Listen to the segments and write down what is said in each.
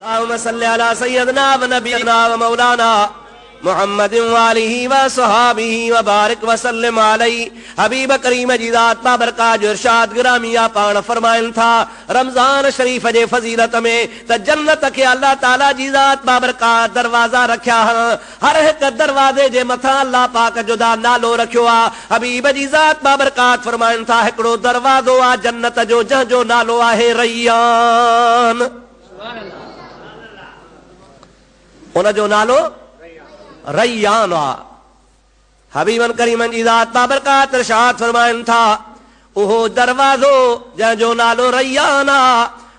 अल्लाहुम्मा सल्ली अला सय्यदना व नबीना व मौलाना मुहम्मदिन व आलिहि व सहाबिहि व बारिक व सल्लिम अलैहि। हबीब करीम जी ज़ात बाबरकात जो इरशाद गिरामिया पाण फरमाइन था रमजान शरीफ जे फजीलत में त जन्नत के अल्लाह ताला जी ज़ात बाबरकात दरवाजा रखिया हर एक दरवाजे जे मथा अल्लाह पाक जो दा नालो रखियो आ। हबीब जी ज़ात बाबरकात फरमाइन था हिकड़ो दरवाजो आ जन्नत जो जंहिंजो नालो आहे रैयान। उन जो नालो रैयान आ। हबीबन करीमन जी ज़ात बाबरकात इरशाद फरमाइन था उहो दरवाजो जंहिंजो नालो रैयान आ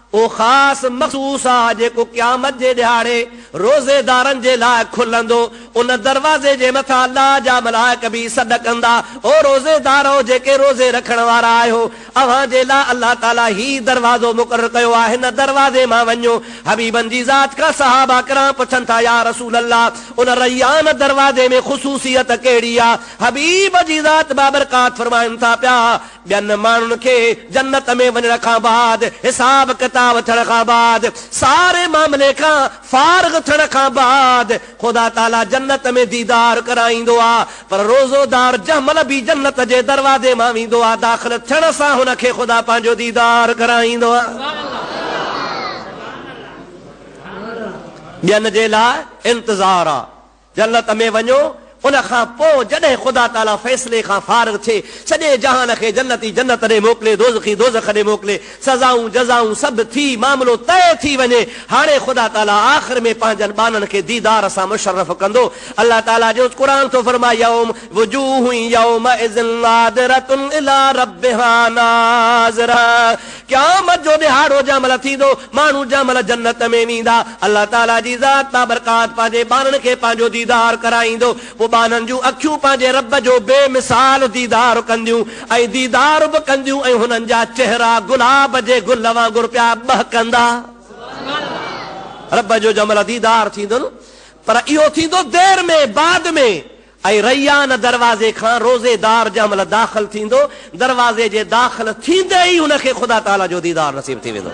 ओ खास मखसूस आ जेको क़यामत जे ॾियारे रोज़ेदारनि जे लाइ खुलंदो। उन दरवाजे जे मथां अल्लाह जा मलाइक बि सॾ कंदा ओ रोज़ेदारो जेके रोज़े रखण वारा आहियो अव्हां जे लाइ अल्लाह ताला ही दरवाजो मुक़रर कयो आहे हिन दरवाजे मां वञो। हबीबन जी ज़ात का सहाबा किराम पुछनि था या रसूल अल्लाह उन रैयान दरवाजे में ख़ुसूसियत कहिड़ी आ? हबीब जी ज़ात बाबरकात फरमाइनि था पिया ॿियनि माण्हुनि खे जन्नत में वञण खां बाद हिसाब किताब थियण खां बाद सारे मामले खां फारिग थियण खां बाद खुदा ताला जन्नत में दीदार कराईंदो आ। पर रोज़ोदार जंहिंमहिल बि जन्नत जे दरवाजे मां वेंदो आ दाख़िल थियण सां हुनखे खुदा पंहिंजो दीदार कराईंदो आ। ॿियनि जे लाइ इंतज़ार आ जन्नत में वञो उन खां पोइ जॾहिं खुदा ताला फ़ैसिले खां फारिग थिए सॼे जहान खे जन्नती जन्नत ॾे मोकिले दोज़खी दोज़ख ॾे मोकिले सज़ाऊं जज़ाऊं सभु थी मामिलो तय थी वञे हाणे खुदा ताला आख़िर में पंहिंजनि ॿारनि खे दीदार सां मुशर्रफ कंदो। अल्लाह ताला जो क़ुरान थो फरमाए यौम वुजूहु यौमइज़िन नाज़िरतुन इला रब्बिहा नाज़िरा। क़यामत जो ॾिहाड़ो जंहिंमहिल थींदो माण्हू जंहिंमहिल जन्नत में वेंदा अल्लाह ताला जी ज़ात बाबरकात पंहिंजे ॿारनि खे पंहिंजो दीदार कराईंदो। बाननि जूं अखियूं पंहिंजे रब जो बेमिसाल दीदार कंदियूं ऐं दीदार बि कंदियूं ऐं हुननि जा चेहरा गुलाब जे गुल वांगुरु पिया बहकंदा। रब जो जंहिंमहिल दीदार थींदो न पर इहो थींदो देर में बाद में ऐं रैयान दरवाज़े खां रोज़ेदार जंहिंमहिल दाख़िल थींदो दरवाज़े जे दाख़िल थींदे ई हुनखे खुदा ताला जो दीदार नसीब थी वेंदो।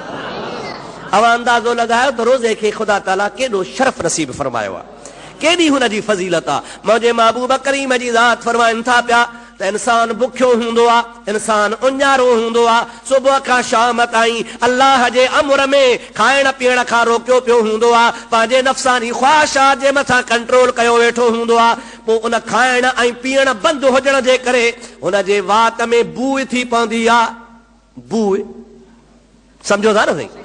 अवां अंदाज़ो लॻायो त रोज़े खे खुदा ताला केॾो शरफ़ नसीब फरमायो आहे केॾी हुनजी फज़ीलत आ। मुंहिंजे महबूब करीम जी ज़ात फरमाइनि था पिया त इंसान बुखियो हूंदो आहे इंसान उञारो हूंदो आहे सुबुह खां शाम ताईं अल्लाह जे अमर में खाइण पीअण खां रोकियो पियो हूंदो आहे पंहिंजे नफ़्सानी ख़्वाहिशात जे मथां कंट्रोल कयो वेठो हूंदो आहे। पोइ उन खाइण ऐं पीअण बंदि हुजण जे करे हुन जे वात में बूइ थी पवंदी आहे। बूइ सम्झो था न साईं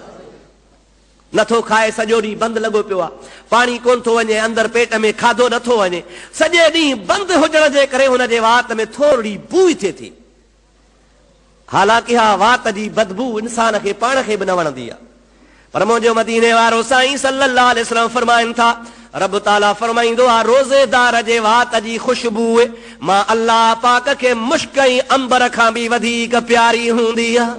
नथो खाए सॼो ॾींहुं बंदि लॻो पियो आहे पाणी कोन थो वञे अंदरि पेट में खाधो नथो वञे सॼे ॾींहुं बंदि हुजण जे करे हुनजे वात में थोरी बूइ थिए थी। हालांकि हा वात जी बदबू इंसान खे पाण खे बि न वणंदी आहे पर मुंहिंजो मदीने वारो साईं सल्लल्लाहु अलैहि वसल्लम फरमाइनि था रब ताला फरमाईंदो आहे रोज़ेदार जे वात जी ख़ुशबू मां अल्लाह पाक खे मुश्क ऐं अंबर खां बि वधीक प्यारी हूंदी आहे।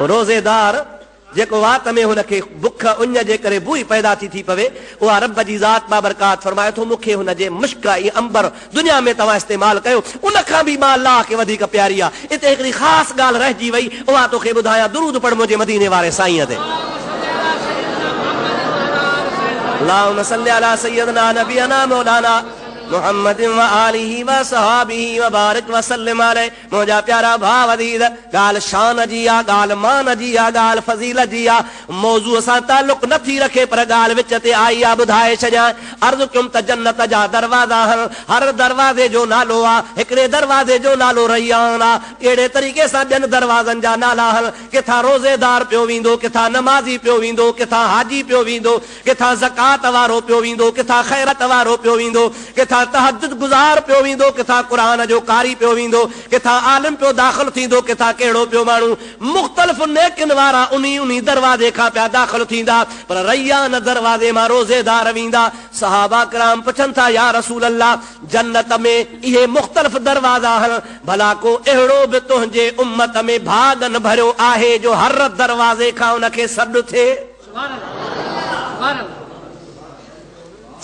रोज़ेदार जेको वात में हुनखे बुख उञ जे करे बूइ पैदा थी पवे उहा रब जी ज़ात बाबरकात फरमाए थो मूंखे हुनजे मुश्क ऐं अंबर दुनिया में तव्हां इस्तेमालु कयो उन खां बि मां अल्लाह खे वधीक प्यारी आहे। हिते हिकिड़ी ख़ासि ॻाल्हि रहिजी वई उहा तोखे ॿुधायां दुरूद पढ़ मुंहिंजे मदीने वारे साईं ते अल्लाहुम्मा सल्ली अला सय्यदना नबीना मौलाना मुहम्मदिन व आलिहि व सहाबिहि व बारिक व सल्लिम अलैहि। मुंहिंजा प्यारा भाउ अज़ीज़ ॻाल्हि शान जी आहे ॻाल्हि मान जी आहे ॻाल्हि फज़ीलत जी आहे मौज़ूअ सां ताल्लुक़ नथी रखे पर ॻाल्हि विच ते आई आहे ॿुधाए छॾियां। अर्ज़ु कयुमि त जन्नत जा दरवाज़ा हर दरवाज़े जो नालो आहे हिकिड़े दरवाज़े जो नालो रैयान आहे। अहिड़े तरीक़े सां ॿियनि दरवाज़नि जा नाला किथां रोज़ेदार पियो वेंदो किथां नमाज़ी पियो वेंदो किथां हाजी पियो वेंदो किथां ज़कात वारो पियो वेंदो किथां ख़ैरत वारो पियो वेंदो किथां तहज्जुद गुज़ार पियो वेंदो किथां क़ुरान जो कारी पियो वेंदो किथां आलिम पियो दाख़िल थींदो किथां कहिड़ो पियो माण्हू मुख़्तलिफ़ नेकिन वारा उन्ही दरवाज़े खां पिया दाख़िल थींदा पर रैयान दरवाज़े मां रोज़ेदार वेंदा। सहाबा किराम पुछनि था या रसूल अल्लाह जन्नत में इहे मुख़्तलिफ़ दरवाज़ा भला को अहिड़ो बि तुंहिंजे उम्मत में भाॻन भरियो आहे जो हर दरवाज़े खां उनखे सॾु थिए?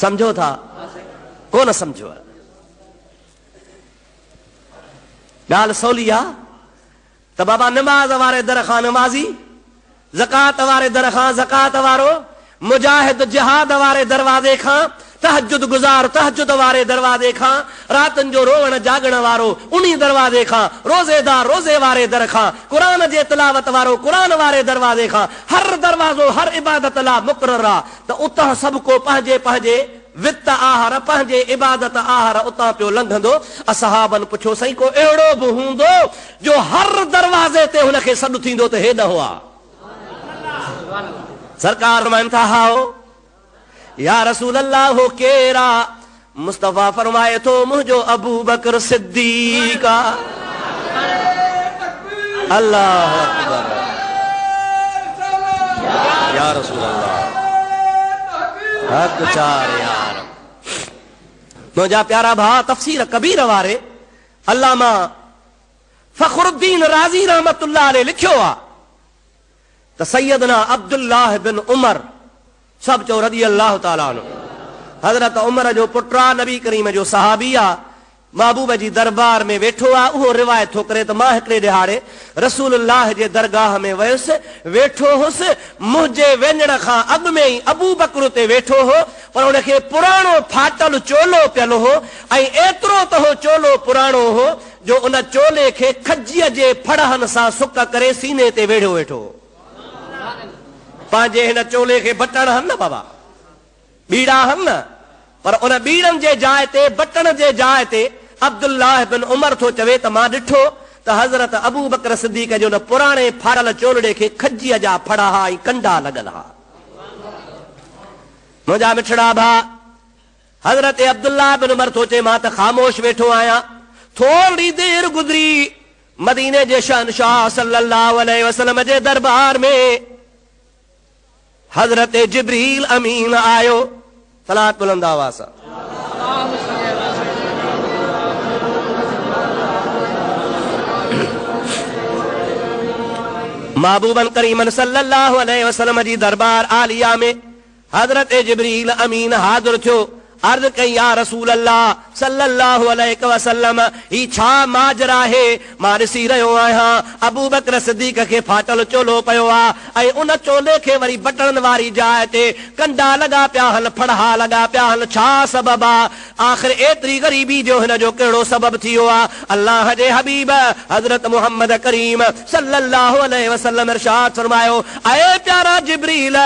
सम्झो था कोन सम्झो ॻाल्हि सवली आहे त बाबा नमाज़ वारे दर खां नमाज़ी ज़कात वारे दर खां ज़कात वारो, मुजाहिद जिहाद वारे दरवाज़े खां, तहज्जुद गुज़ार तहज्जुद वारे दरवाज़े खां, रातनि जो रोवण जागण वारो उन्ही दरवाज़े खां, रोज़ेदार रोज़े वारे दर खां, क़ुरान जे तिलावत वारो क़ुरान वारे दरवाज़े खां, हर दरवाज़ो हर इबादत लाइ मुक़ररु आहे। त उतां सभु को पंहिंजे पंहिंजे वित आहार पंहिंजे इबादत आहार उतां पियो लंघंदो। असहाबनि पुछियो साईं को अहिड़ो बि हूंदो जो हर दरवाज़े ते हुनखे सॾु थींदो त हे न हुआ? सरकार फरमाइनि था हाओ या रसूल अल्लाह हो केरा? मुस्तफ़ा फरमाए थो मुंहिंजो अबू बकर सिद्दीक़ आहे। अल्लाह अकबर या रसूल अल्लाह हक चार यार। मुंहिंजा प्यारा भाउ तफ़सीर कबीर वारे अल्लामा फ़खरुद्दीन राज़ी रहमतुल्लाह अलैह लिखियो आहे त सैयदना अब्दुल्लाह बिन उमर सब चो रज़ी अल्लाह ताला अन्हु, हज़रत उमर जो पुटु आहे, नबी करीम जो सहाबी आहे, महबूब जी दरबार में वेठो आहे। उहो रिवायत थो करे त मां हिकिड़े ॾिहाड़े रसूलुल्लाह जे दरगाह में वयुसि, वेठो हुउसि, मुंहिंजे वञण खां अॻु में ई अबू बकर ते वेठो हो, पर हुनखे पुराणो फाटल चोलो पियल हो ऐं एतिरो त हो चोलो पुराणो हो जो उन चोले खे खजीअ जे फड़हनि सां सुक करे सीने ते वेढ़ियो वेठो। पंहिंजे हिन चोले खे बटण हन न बाबा, बीड़ा हन न, पर उन बीड़नि जे जाइ ते बटण जे जाइ ते अब्दुल्लाह बिन उमर थो चवे त मां ॾिठो त हज़रत अबू बकर सिद्दीक़ जो न पुराणे फाड़ल चोलड़े खे खजीअ जा फड़ा हा ऐं कंडा लॻल हा। मुंहिंजा मिठड़ा भा हज़रत अब्दुल्लाह बिन उमर थो चए मां त ख़ामोश वेठो आहियां। थोरी देर गुज़री, मदीने जे शहंशाह सल्लल्लाहु अलैहि वसल्लम जे दरबार में हज़रत जिब्रील अमीन आयो। सलात बुलंद आवाज़ सां महबूबन करीमन सल्लल्लाहु अलैहि वसल्लम जी दरबार आलिया में हज़रत जिब्रील अमीन हाज़िर थियो। अर्ज़ कई या रसूल अल्लाह सल्लल्लाहु अलैहि वसल्लम ही छा माजरा है? मां ॾिसी रहियो आहियां अबू बकर सिद्दीक़ खे फाटल चोलो पियो आहे ऐं उन चोले खे वरी बटण वारी जाइ ते कंडा लॻा पिया हल, फड़हा लॻा पिया हल। छा सबब आहे? आख़िर एतिरी ग़रीबी जो हिन जो कहिड़ो सबब थियो आहे? अल्लाह जे हबीब हज़रत मुहम्मद करीम सल्लल्लाहु अलैहि वसल्लम इरशाद फरमायो, ऐ प्यारा जिब्रील,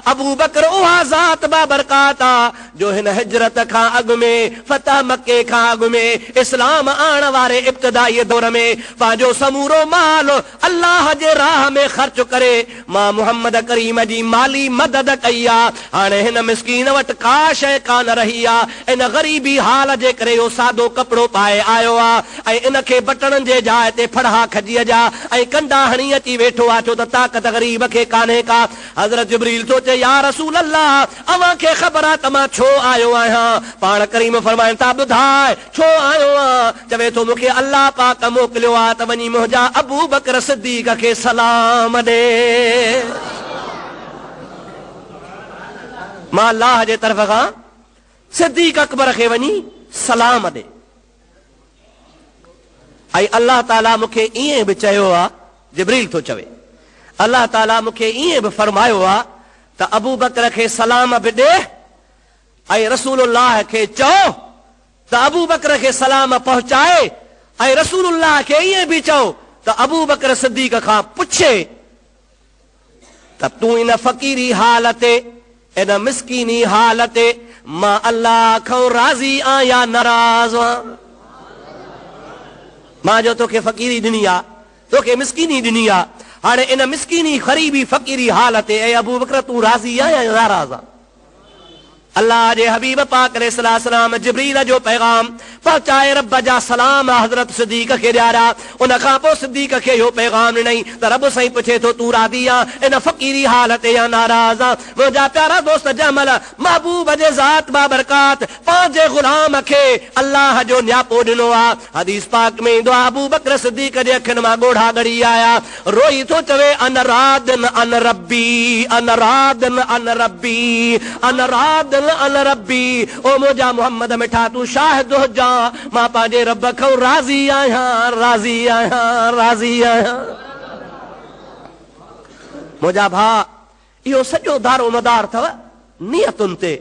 अबू बकर उहा ज़ात बाबरकात आहे जो हिन हिजरत खां अॻु में, फतह मके खां अॻु में, इस्लाम आण वारे इब्तिदाई दौर में पंहिंजो समूरो माल अल्लाह जे राह में ख़र्च करे मां मुहम्मद करीम जी माली मदद कई आहे। हाणे हिन मिस्कीन वटि का शइ कान रही आहे, इन ग़रीबी हाल जे करे इहो सादो कपिड़ो पाए आयो आहे ऐं इनखे बटणनि जे जाइ ते फड़हा खजीअ जा ऐं कंडा हणी अची वेठो आहे, छो त ताक़त ग़रीब खे कान्हे का। हज़रत जिब्रील थो चए या रसूल अल्लाह, अव्हां खे ख़बर आहे त मां छो आयो आहियां? पाण करीम फरमाइनि था ॿुधाए छो आयो आहे? चवे थो मूंखे अल्लाह पाक मोकिलियो आहे त वञी मुंहिंजा अबू बकर सिद्दीक़ खे सलाम ॾे। मां अल्लाह जे तरफ़ खां सिद्दीक़ अकबर खे वञी सलाम ॾे। ऐं अल्लाह ताला मूंखे ईअं बि चयो आहे, जिब्रील थो चवे, अल्लाह ताला मूंखे ईअं बि फरमायो आहे त अबू बकर खे सलाम बि ॾे ऐं रसूलुल्लाह खे चओ त अबू बकर खे सलाम पहुचाए ऐं रसूलुल्लाह खे ईअं बि चओ त अबू बकर सिद्दीक़ खां पुछे त तूं इन फ़क़ीरी हालत, इन मिस्कीनी हालत मां अल्लाह खां राज़ी आहियां या नाराज़ आहियां? मां जो तोखे फ़क़ीरी ॾिनी आहे, तोखे मिस्कीनी ॾिनी आहे, हाणे इन मिस्कीनी ग़रीबी फ़क़ीरी हालत ऐं अबू बकर तूं राज़ी आहियां या नाराज़ आहियां? अल्लाह जे हबीब पाक अलैहिस्सलाम जिब्रील जो पैगाम पहुचाए रब जा सलाम हज़रत सिद्दीक़ खे ॾियारा। उन खां पोइ सिद्दीक़ खे इहो पैगाम ॾिनई त रब साईं पुछे थो तूं राज़ी आहे इन फ़क़ीरी हालत या नाराज़ आहे? मुंहिंजा प्यारा दोस्त जमल महबूब जे ज़ात बाबरकात पंहिंजे ग़ुलाम खे अल्लाह जो न्यापो ॾिनो आहे। हदीस पाक में ईंदो आहे अबू बकर सिद्दीक़ जे अखियुनि मां ॻोढ़ा ॻड़ी आया, रोई थो चवे अन रादन अन रब्बी, अन रादन अन रब्बी, अन रादन अन रब्बी। ओ मुंहिंजा मुहम्मद मिठा तूं शाहिद हुजां, मां पंहिंजे रब खां राज़ी आहियां, राज़ी आहियां, राज़ी आहियां। मुंहिंजा भाउ, इहो सॼो दारो मदार अथव नियतुनि ते।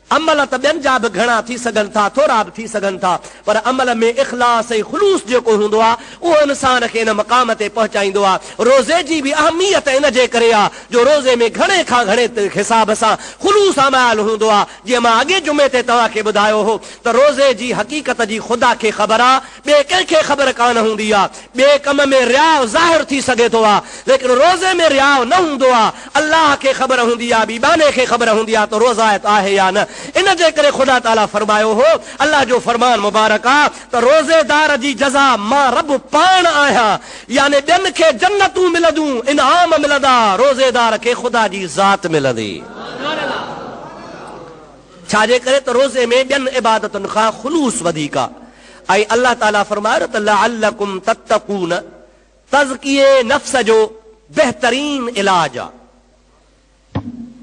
अमल त ॿियनि जा बि घणा थी सघनि था, थोरा बि थी सघनि था, पर अमल में इख़लास ऐं ख़ुलूस जेको हूंदो आहे उहो इंसान खे इन मक़ाम ते पहुचाईंदो आहे। रोज़े जी बि अहमियत इन जे करे आहे जो रोज़े में घणे खां घणे हिसाब सां ख़ुलूस अमाल हूंदो आहे। जीअं मां अॻे जुमे ते तव्हांखे ॿुधायो हो त रोज़े जी हक़ीक़त जी ख़ुदा खे ख़बर आहे, ॿिए कंहिंखे ख़बर कान हूंदी आहे। ॿिए कम में रियाव ज़ाहिर थी सघे थो आहे, लेकिन रोज़े में रियाव न हूंदो आहे। अलाह खे ख़बर हूंदी आहे, बीबाने खे ख़बर हूंदी आहे त रोज़ायत आहे या न। इन जे करे ख़ुदा ताला फरमायो हो, अल्लाह जो फरमान मुबारक आहे त रोज़ेदार जी जज़ा मां रब पाण आहियां, यानी ॿियनि खे जन्नतूं मिलंदियूं, इनाम मिलंदा, रोज़ेदार खे ख़ुदा जी ज़ात मिलंदी। छाजे करे त रोज़े में ॿियनि इबादतुनि खां ख़ुलूस वधीक आहे। ऐं अल्लाह ताला फरमायो त लअल्लकुम तत्तकून, तज़किये नफ्स जो बहितरीन इलाज आहे।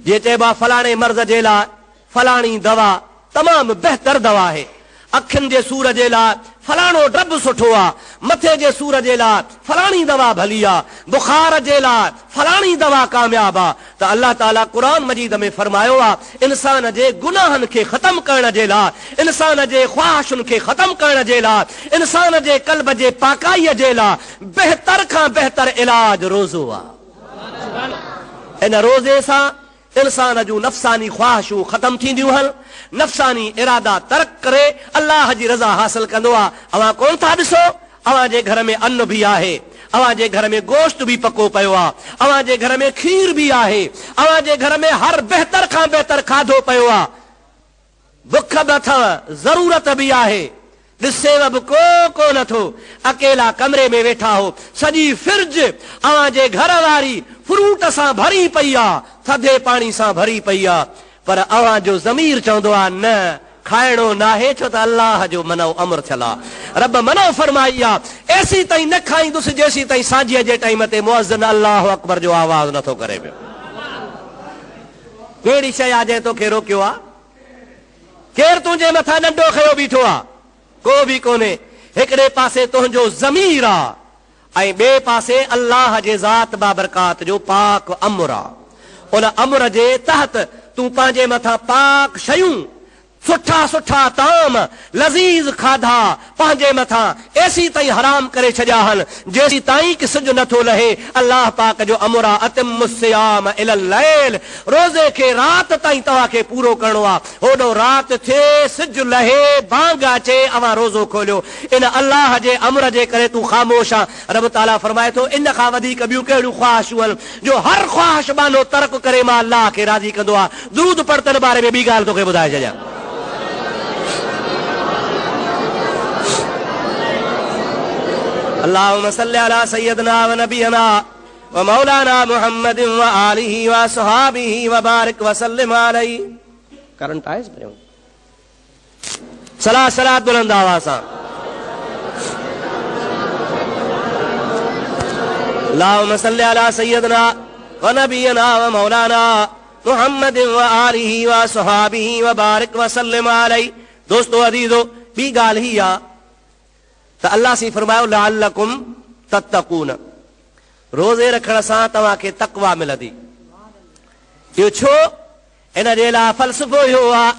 जीअं चइबो आहे फलाणे मर्ज़ जे लाइ फलाणी दवा तमामु बहितर दवा आहे, अखियुनि जे सूर जे लाइ फलाणो ड्रब सुठो आहे, मथे जे सूर जे लाइ फलाणी दवा भली आहे, बुखार जे लाइ फलाणी दवा कामयाब आहे। त अल्लाह ताला क़ुरान मजीद में फरमायो आहे इंसान जे गुनाहनि खे ख़तम करण जे लाइ, इंसान जे ख़्वाहिशुनि खे ख़तम करण जे लाइ, इंसान जे क़ल्ब जे पाकाईअ जे लाइ बहितर खां बहितर इलाज रोज़ो आहे। इन रोज़े सां इंसान जूं नफ़्सानी ख्वाहिशूं ख़तम थींदियूं आहिनि, नफ़्सानी इरादा तर्क करे अल्लाह जी रज़ा हासिल कंदो आहे। अवां कोन था ॾिसो, अवां जे घर में अन्न बि आहे, अवां जे घर में गोश्त बि पको पियो आहे, अवां जे घर में खीर बि आहे, अवां जे घर में हर बहितर खां बहितर खाधो पियो आहे, बुख बि अथव, ज़रूरत बि आहे, ॾिसेव बि को नथो, अकेला कमरे में वेठा हो, सॼी फ्रिज अवां जे घर वारी फ्रूट सां भरी पई आहे, थधे पाणी सां भरी पई आहे, पर अवां जो ज़मीर चवंदो आहे न खाइणो नाहे, छो त अल्लाह जो मनो अमर थियल आहे। रब मनो फरमाई आहे एसी ताईं न खाईंदुसि जेसी ताईं सांझीअ जे टाइम ते मुअज़्ज़िन अल्लाहु अकबर जो आवाज़ नथो करे पियो। कहिड़ी शइ आहे जंहिं तोखे रोकियो आहे? केरु तुंहिंजे मथां नंढो खयो बीठो आहे? को बि कोन्हे। हिकिड़े पासे तुंहिंजो ज़मीर आहे ऐं ॿिए पासे अल्लाह जे ज़ात बाबरकात जो पाक अमर आहे। उन अमर जे तहत तूं पंहिंजे मथां पाक शयूं, सुठा सुठा ताम, लज़ीज़ खाधा पंहिंजे मथां एसी ताईं हराम करे छॾिया आहिनि जेसी ताईं कि सिज नथो लहे। अल्लाह पाक जो अमर आहे अतिम्मुस्सियाम इलल लैल, रोज़े खे राति ताईं तव्हांखे पूरो करणो आहे। होॾो राति थिए, सिज लहे, बांग अचे, अवां रोज़ो खोलियो। इन अल्लाह जे अमर जे करे तूं ख़ामोश आहे। रब ताला फरमाए थो इन खां वधीक ॿियूं कहिड़ियूं ख़्वाहिशूं आहिनि जो हर ख़्वाहिश बानो तर्क करे मां अल्लाह खे राज़ी कंदो आहे। दुरूद पढ़ तन बारे में ॿी ॻाल्हि तोखे ॿुधाए छॾियां। अल्लाहुम्मा सल्लि अला सय्यदना व नबियना व मौलाना मुहम्मद व आलिहि व सहाबिहि व बारिक व सल्लिम अलैहि। करंट आइस भरियो सलात सलात बुलंद आवाज़ सां। अल्लाहुम्मा सल्लि अला सय्यदना व नबियना व मौलाना मुहम्मद व आलिहि व सहाबिहि व बारिक व सल्लिम अलैहि। दोस्तो अज़ीज़ो, ॿी ॻाल्हि ही आहे त अल्लाह सी फरमायो लअल्लकुम तत्तकून, रोज़े रखण सां तव्हांखे तक़वा मिलंदी। इहो छो? इन जे लाइ फ़लसफ़ो इहो आहे,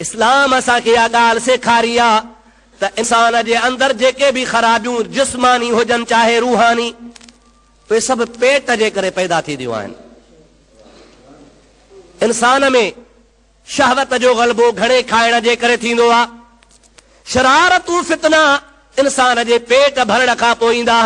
इस्लाम असांखे इहा ॻाल्हि सेखारी आहे त इंसान जे अंदरि जेके बि ख़राबियूं जिस्मानी हुजनि चाहे रूहानी, उहे सभु पेट जे करे पैदा थींदियूं आहिनि। इंसान में शहवत जो ग़लबो घणे खाइण जे करे थींदो आहे। शरारतूं फितना इंसान जे पेट भरण खां पोइ ईंदा आहिनि।